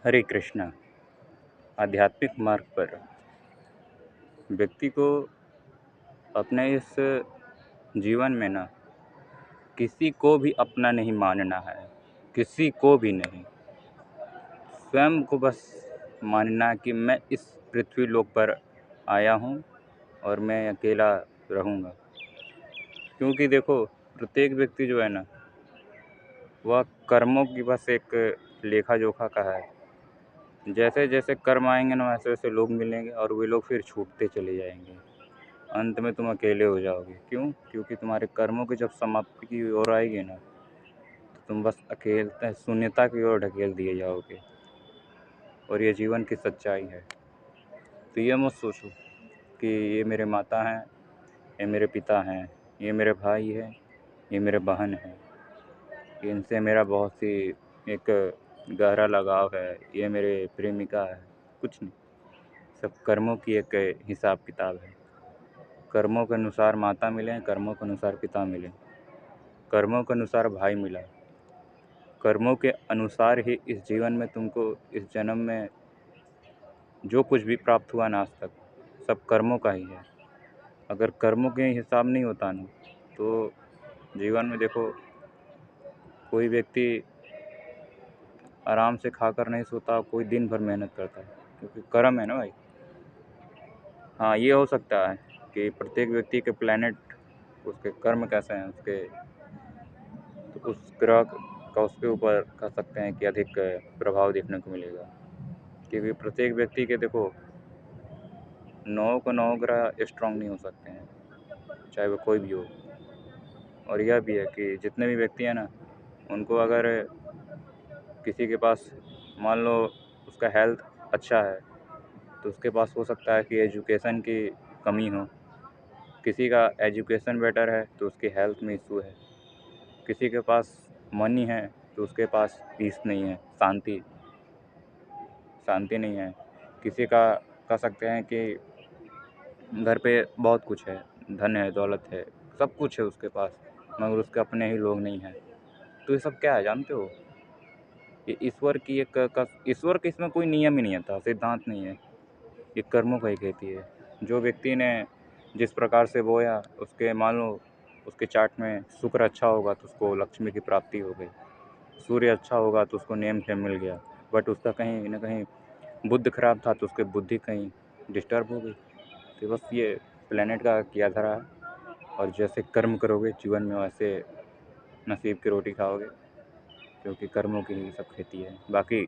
हरे कृष्णा। आध्यात्मिक मार्ग पर व्यक्ति को अपने इस जीवन में ना किसी को भी अपना नहीं मानना है, किसी को भी नहीं। स्वयं को बस मानना कि मैं इस पृथ्वी लोक पर आया हूँ और मैं अकेला रहूँगा। क्योंकि देखो, प्रत्येक व्यक्ति जो है ना, वह कर्मों की बस एक लेखा-जोखा का है। जैसे जैसे कर्म आएंगे ना, वैसे वैसे लोग मिलेंगे और वे लोग फिर छूटते चले जाएंगे। अंत में तुम अकेले हो जाओगे। क्यों? क्योंकि तुम्हारे कर्मों की जब समाप्ति की ओर आएगी ना, तो तुम बस अकेले शून्यता की ओर ढकेल दिए जाओगे। और ये जीवन की सच्चाई है। तो ये मत सोचो कि ये मेरे माता हैं, ये मेरे पिता हैं, ये मेरे भाई हैं, ये मेरे बहन हैं, इनसे मेरा बहुत ही एक गहरा लगाव है, ये मेरे प्रेमिका है। कुछ नहीं, सब कर्मों की एक हिसाब किताब है। कर्मों के अनुसार माता मिले, कर्मों के अनुसार पिता मिले, कर्मों के अनुसार भाई मिला। कर्मों के अनुसार ही इस जीवन में तुमको इस जन्म में जो कुछ भी प्राप्त हुआ ना आज तक, सब कर्मों का ही है। अगर कर्मों के हिसाब नहीं होता ना, तो जीवन में देखो, कोई व्यक्ति आराम से खाकर नहीं सोता, कोई दिन भर मेहनत करता है, क्योंकि कर्म है ना भाई। हाँ, ये हो सकता है कि प्रत्येक व्यक्ति के प्लैनेट, उसके कर्म कैसे हैं, उसके तो उस ग्रह का उसके ऊपर कह सकते हैं कि अधिक प्रभाव देखने को मिलेगा। क्योंकि प्रत्येक व्यक्ति के देखो, 9 को 9 ग्रह स्ट्रांग नहीं हो सकते हैं, चाहे वो कोई भी हो। और यह भी है कि जितने भी व्यक्ति हैं ना, उनको अगर किसी के पास मान लो उसका हेल्थ अच्छा है, तो उसके पास हो सकता है कि एजुकेशन की कमी हो। किसी का एजुकेशन बेटर है तो उसकी हेल्थ में इशू है। किसी के पास मनी है तो उसके पास पीस नहीं है, शांति नहीं है। किसी का कह सकते हैं कि घर पे बहुत कुछ है, धन है, दौलत है, सब कुछ है उसके पास, मगर उसके अपने ही लोग नहीं हैं। तो ये सब क्या है जानते हो? ये ईश्वर की ईश्वर का इसमें कोई नियम ही नहीं था, सिद्धांत नहीं है। ये कर्मों का ही खेती है। जो व्यक्ति ने जिस प्रकार से बोया, उसके मान लो उसके चार्ट में शुक्र अच्छा होगा तो उसको लक्ष्मी की प्राप्ति हो गई, सूर्य अच्छा होगा तो उसको नेम फेम मिल गया। बट उसका कहीं ना कहीं बुद्ध खराब था तो उसकी बुद्धि कहीं डिस्टर्ब हो गई। तो बस ये प्लेनेट का किया धरा है। और जैसे कर्म करोगे जीवन में, वैसे नसीब की रोटी खाओगे, क्योंकि कर्मों की ही सब खेती है। बाकी